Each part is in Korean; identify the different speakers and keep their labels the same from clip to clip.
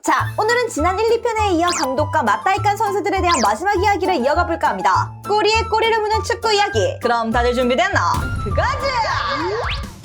Speaker 1: 자, 오늘은 지난 1, 2편에 이어 감독과 맞다이칸 선수들에 대한 마지막 이야기를 이어가 볼까 합니다. 꼬리에 꼬리를 무는 축구 이야기. 그럼 다들 준비됐나? 그거지!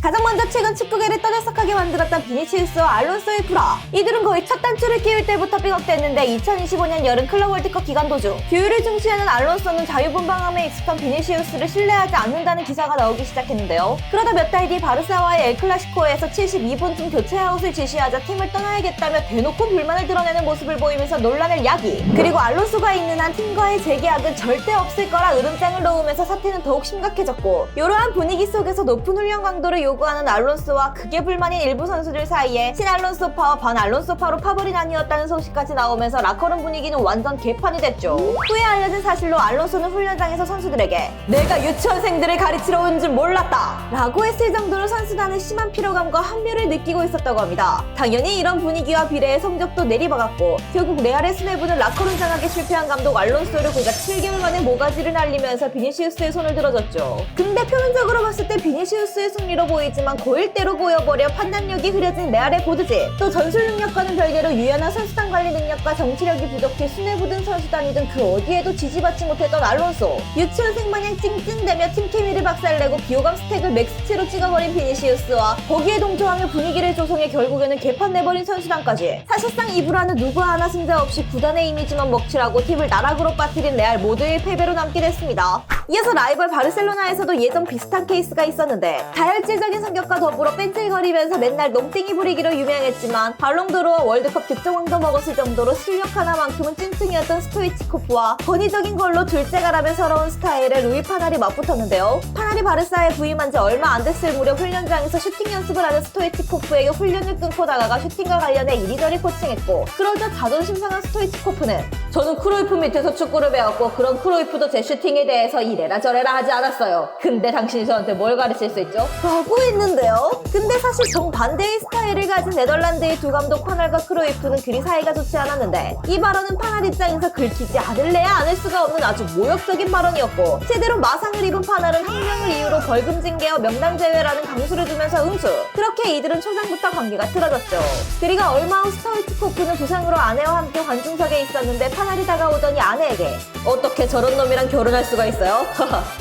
Speaker 1: 가장 먼저 최근 축구계를 떠들썩하게 만들었던 비니시우스와 알론소의 불화. 이들은 거의 첫 단추를 끼울 때부터 삐걱댔는데 2025년 여름 클럽 월드컵 기간 도중 규율을 중시하는 알론소는 자유분방함에 익숙한 비니시우스를 신뢰하지 않는다는 기사가 나오기 시작했는데요. 그러다 몇 달 뒤 바르사와의 엘클라시코에서 72분쯤 교체 아웃을 지시하자 팀을 떠나야겠다며 대놓고 불만을 드러내는 모습을 보이면서 논란을 야기. 그리고 알론소가 있는 한 팀과의 재계약은 절대 없을 거라 으름장을 놓으면서 사태는 더욱 심각해졌고, 이러한 분위기 속에서 높은 훈련 강도를 요구하는 알론소와 그게 불만인 일부 선수들 사이에 신알론소파와 반알론소파로 파벌이 나뉘었다는 소식까지 나오면서 라커룸 분위기는 완전 개판이 됐죠. 후에 알려진 사실로 알론소는 훈련장에서 선수들에게 내가 유치원생들을 가르치러 온 줄 몰랐다 라고 했을 정도로 선수단은 심한 피로감과 한류를 느끼고 있었다고 합니다. 당연히 이런 분위기와 비례해 성적도 내리박았고, 결국 레알의 수뇌부는 라커룸 장악에 실패한 감독 알론소를 고작 7개월 만에 모가지를 날리면서 비니시우스의 손을 들어줬죠. 근데 표면적으로 봤을 때 비니시우스의 승리로 보이지만 고일대로 보여버려 판단력이 흐려진 레알의 보드지, 또 전술 능력과는 별개로 유연한 선수단 관리 능력과 정치력이 부족해 수뇌부 등 선수단이든 그 어디에도 지지받지 못했던 알론소. 유치원생 마냥 찡찡대며 팀 케미를 박살내고 비호감 스택을 맥스치로 찍어버린 비니시우스와 거기에 동조하며 분위기를 조성해 결국에는 개판 내버린 선수단까지. 사실상 이 불화는 누구 하나 승자 없이 구단의 이미지만 먹칠하고 팀을 나락으로 빠뜨린 레알 모두의 패배로 남게 됐습니다. 이어서 라이벌 바르셀로나에서도 예전 비슷한 케이스가 있었는데, 다혈질적인 성격과 더불어 뺀질거리면서 맨날 농땡이 부리기로 유명했지만 발롱도르와 월드컵 득점왕도 먹었을 정도로 실력 하나만큼은 찐충이었던 스토이치코프와 권위적인 걸로 둘째가라며 서러운 스타일의 루이 파날이 맞붙었는데요. 파날이 바르사에 부임한 지 얼마 안 됐을 무렵 훈련장에서 슈팅 연습을 하는 스토이치코프에게 훈련을 끊고 다가가 슈팅과 관련해 이리저리 코칭했고, 그러자 자존심 상한 스토이치코프는 저는 크루이프 밑에서 축구를 배웠고 그런 크루이프도 제 슈팅에 대해서 이래라 저래라 하지 않았어요. 근데 당신이 저한테 뭘 가르칠 수 있죠? 라고 했는데요. 근데 사실 정반대의 스타일을 가진 네덜란드의 두 감독 파날과 크루이프는 그리 사이가 좋지 않았는데, 이 발언은 파날 입장에서 긁히지 않을래야 않을 수가 없는 아주 모욕적인 발언이었고, 제대로 마상을 입은 파날은 항명을 이유로 벌금 징계와 명단 제외라는 강수를 두면서 응수. 그렇게 이들은 초장부터 관계가 틀어졌죠. 그리고 얼마 후 스토이치코프는 부상으로 아내와 함께 관중석에 있었는데 파날이 다가오더니 아내에게 어떻게 저런 놈이랑 결혼할 수가 있어요?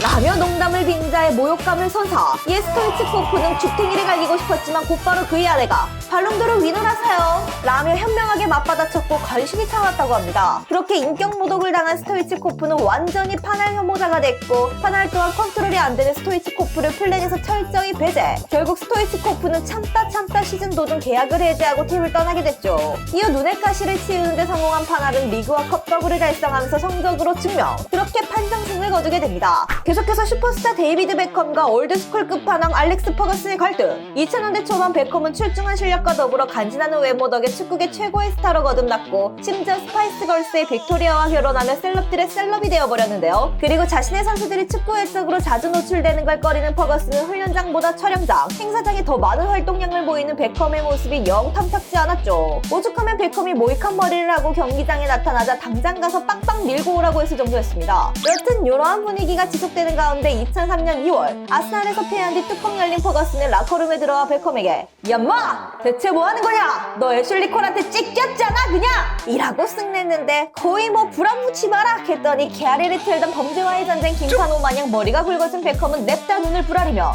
Speaker 1: 라며 농담을 빙자해 모욕감을 선사. 예, 스토이치코프는 죽탱이를 갈기고 싶었지만 곧바로 그의 아내가 발롱도르 위너라서요 라며 현명하게 맞받아쳤고 간신히 참았다고 합니다. 그렇게 인격 모독을 당한 스토이치코프는 완전히 파날 혐오자가 됐고, 파날 또한 컨트롤이 안 되는 스토이치코프를 플랜에서 철저히 배제. 결국 스토이치코프는 참다 시즌 도중 계약을 해지하고 팀을 떠나게 됐죠. 이어 눈의 가시를 치우는 데 성공한 파날은 리그와 컵 더블을 달성하면서 성적으로 증명. 그렇게 판정승을 거두게 됩니다. 계속해서 슈퍼스타 데이비드 베컴과 올드스쿨 끝판왕 알렉스 퍼거슨의 갈등. 2000년대 초반 베컴은 출중한 실력과 더불어 간지나는 외모 덕에 축구계 최고의 스타로 거듭났고, 심지어 스파이스 걸스의 빅토리아와 결혼하며 셀럽들의 셀럽이 되어버렸는데요. 그리고 자신의 선수들이 축구 외적으로 자주 노출되는 걸 꺼리는 퍼거슨은 훈련장보다 촬영장, 행사장에 더 많은 활동량을 보이는 베컴의 모습이 영 탐탁지 않았죠. 오죽하면 베컴이 모이칸 머리를 하고 경기장에 나타나자 당장 가서 빵빵 밀고 오라고 했을 정도였습니다. 여튼 이러한 분위기가 지속되는 가운데 2003년 2월 아스날에서 패한 뒤 뚜껑 열린 퍼거슨은 라커룸에 들어와 베컴에게 야마! 대체 뭐하는 거냐? 너 애슐리 콜한테 찢겼잖아 그냥! 이라고 쓱냈는데 거의 뭐 불안무치 마라 했더니 개아리를 틀던 범죄와의 전쟁 김찬호 마냥 머리가 굵어진 베컴은 냅다 눈을 부라리며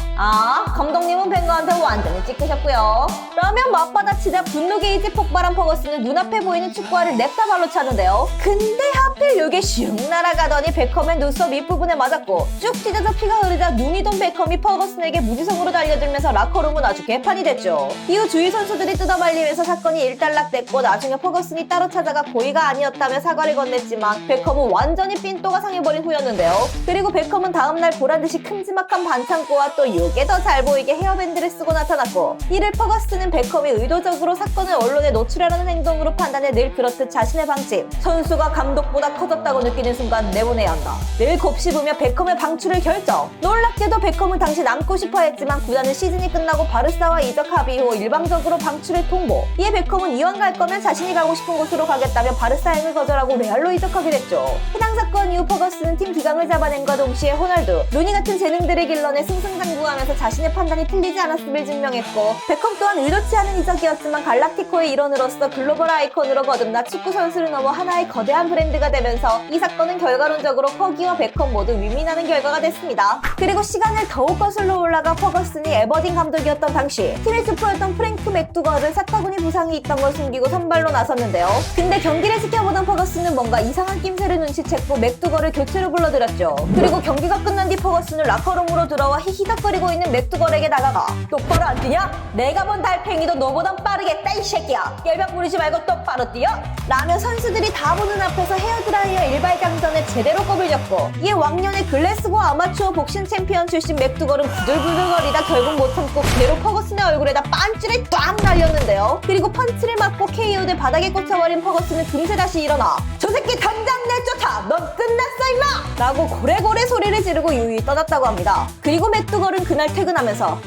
Speaker 1: 감독님은 벵거한테 완전히 찍히셨고요 라며 맞받아치자 분노 게이지 폭발한 퍼거슨은 눈앞에 보이는 축구화를 냅다 발로 차는데요. 근데 하필 요게 슝 날아가더니 베컴의 눈썹 밑부분에 맞았고 쭉 찢어져 피가 흐르자 눈이 돈 베컴이 퍼거슨에게 무지성으로 달려들면서 라커룸은 아주 개판이 됐죠. 이후 주위 선수들이 뜯어말리면서 사건이 일단락됐고, 나중에 퍼거슨이 따로 찾아가 고의가 아니었다며 사과를 건넸지만 베컴은 완전히 삔또가 상해버린 후였는데요. 그리고 베컴은 다음날 보란듯이 큼지막한 반창고와 또 요게 더 잘 보이게 헤어밴드를 쓰고 나타났고, 이를 퍼거슨은 베컴이 의도적으로 사건을 언론에 노출하려는 행동으로 판단해 늘 그렇듯 자신의 방침, 선수가 감독보다 커졌다고 느끼는 순간 내보내야 한다 늘 곱씹으며 베컴의 방출을 결정. 놀랍게도 베컴은 당시 남고 싶어 했지만 구단은 시즌이 끝나고 바르사와 이적 합의 후 일방적으로 방출을 통보. 이에 베컴은 이왕 갈 거면 자신이 가고 싶은 곳으로 가겠다며 바르사행을 거절하고 레알로 이적하게 됐죠. 해당 사건 이후 퍼거슨은 팀 기강을 잡아낸과 동시에 호날두, 루니 같은 재능들을 길러내 승승장구하면서 자신의 판단이 틀리지 않았음을 증명했고, 베컴 또한 의도치 않은 이적이었지만 갈락티코의 일원으로서 글로벌 아이콘으로 거듭나 축구 선수를 넘어 하나의 거대한 브랜드가 되면서 이 사건은 결과론적으로 퍼기와 베컴 모두 위민하는 결과가 됐습니다. 그리고 시간을 더욱 거슬러 올라가 퍼거슨이 에버딘 감독이었던 당시 팀의 주포였던 프랭크 맥두거를 사타구니 부상이 있던 걸 숨기고 선발로 나섰는데요. 근데 경기를 지켜보던 퍼거슨은 뭔가 이상한 낌새를 눈치챘고 맥두거를 교체로 불러들였죠. 그리고 경기가 끝난 뒤 퍼거슨은 라커룸으로 들어와 히히덕거리고 있는 맥두거에게 다가가 똑바로 안 뛰냐? 내가 본 달팽이도 너보단 빠르겠다 이 새끼야. 열병 부리지 말고 똑바로 뛰어! 라며 선수들이 다 보는 앞에서 헤어드라이어 일발장전에 제대로 꼽을 졌고, 이에 왕년의 글래스고 아마추어 복싱 챔피언 출신 맥두걸은 부들부들거리다 결국 못 참고 그대로 퍼거슨의 얼굴에다 빤찌를 딱 날렸는데요. 그리고 펀치를 맞고 KO돼 바닥에 꽂혀버린 퍼거슨은 금세 다시 일어나 저 새끼 당장 내쫓아! 넌 끝났어 임마! 라고 고래고래 소리를 지르고 유유히 떠났다고 합니다. 그리고 맥두걸은 그날 퇴근하면서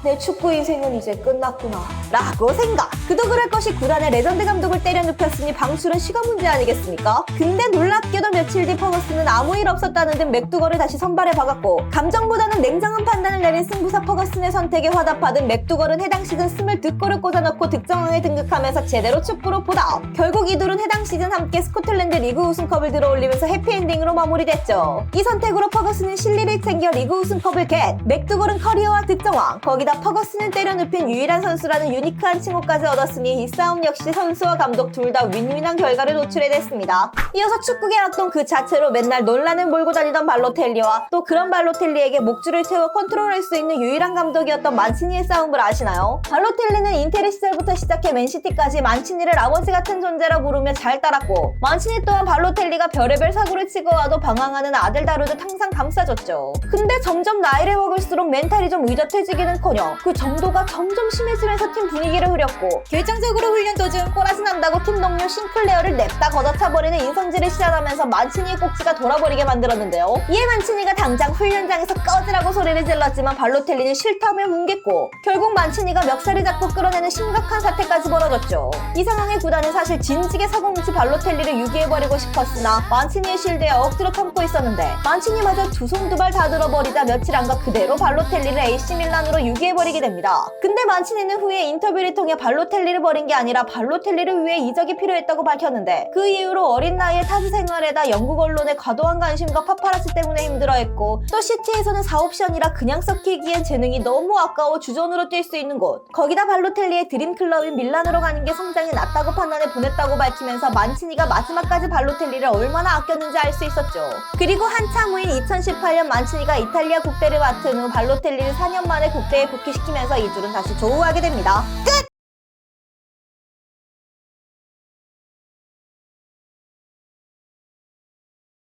Speaker 1: 내 축구 인생은 이제 끝났구나 라고 생각. 그도 그럴 것이 구단의 레전드 감독을 때려 눕혔으니 방출은 시간 문제 아니겠습니까? 근데 놀랍게도 며칠 뒤 퍼거슨은 아무 일 없었다는 듯 맥두걸을 다시 선발에 박았고, 감정보다는 냉정한 판단을 내린 승부사 퍼거슨의 선택에 화답하던 맥두걸은 해당 시즌 22골을 꽂아넣고 득점왕에 등극하면서 제대로 축구로 보다. 결국 이 둘은 해당 시즌 함께 스코틀랜드 리그 우승컵을 들어올리면서 해피엔딩으로 마무리됐죠. 이 선택으로 퍼거슨은 실리를 챙겨 리그 우승컵을 겟, 맥두걸은 커리어와 득점왕, 거기다 퍼거슨을 때려 눕힌 유일한 선수라는 유니크한 칭호까지 얻었으니 이 싸움 역시 선수와 감독 둘 다 윈윈한 결과를 도출해냈습니다. 이어서 축구계 악동 그 자체로 맨날 논란을 몰고 다니던 발로텔리와 또 그런 발로텔리에게 목줄을 채워 컨트롤할 수 있는 유일한 감독이었던 만치니의 싸움을 아시나요? 발로텔리는 인테리 시절부터 시작해 맨시티까지 만치니를 아버지 같은 존재라 부르며 잘 따랐고, 만치니 또한 발로텔리가 별의별 사고를 치고 와도 방황하는 아들 다루듯 항상 감싸줬죠. 근데 점점 나이를 먹을수록 멘탈이 좀 의젓해지기는커녕 그 정도가 점점 심해지면서 팀 분위기를 흐렸고, 결정적으로 훈련 도중 꼬라지 난다고 팀 동료 싱클레어를 냅다 걷어차버리는 인성질을 시작하면서 만치니의 꼭지가 돌아버리게 만들었는데요. 이에 만치니가 당장 훈련장에서 꺼지라고 소리를 질렀지만 발로텔리는 싫다며 뭉갰고, 결국 만치니가 멱살을 잡고 끌어내는 심각한 사태까지 벌어졌죠. 이 상황에 구단은 사실 진지게 사고뭉치 발로텔리를 유기해버리고 싶었으나 만치니의 실드에 억지로 참고 있었는데, 만치니마저 두 손 두 발 다 들어버리자 며칠 안가 그대로 발로텔리를 AC 밀란으로 유기해버리게 됩니다. 근데 만치니는 후에 인터뷰를 통해 발로텔리를 버린 게 아니라 발로텔리를 위해 이적이 필요했다고 밝혔는데, 그 이후로 어린 나이에 타지 생활에다 영국 언론의 과도한 관심과 파파라치 때문에 힘들어했고, 또 시티에서는 사옵션이라 그냥 썩히기엔 재능이 너무 아까워 주전으로 뛸 수 있는 곳, 거기다 발로텔리의 드림클럽인 밀란으로 가는 게 성장이 낫다고 판단해 보냈다고 밝히면서 만치니가 마지막까지 발로텔리를 얼마나 아꼈는지 알 수 있었죠. 그리고 한참 후인 2018년 만치니가 이탈리아 국대를 맡은 후 발로텔리를 4년 만에 국대에 복귀시키면서 이 둘은 다시 조우하게 됩니다. 끝!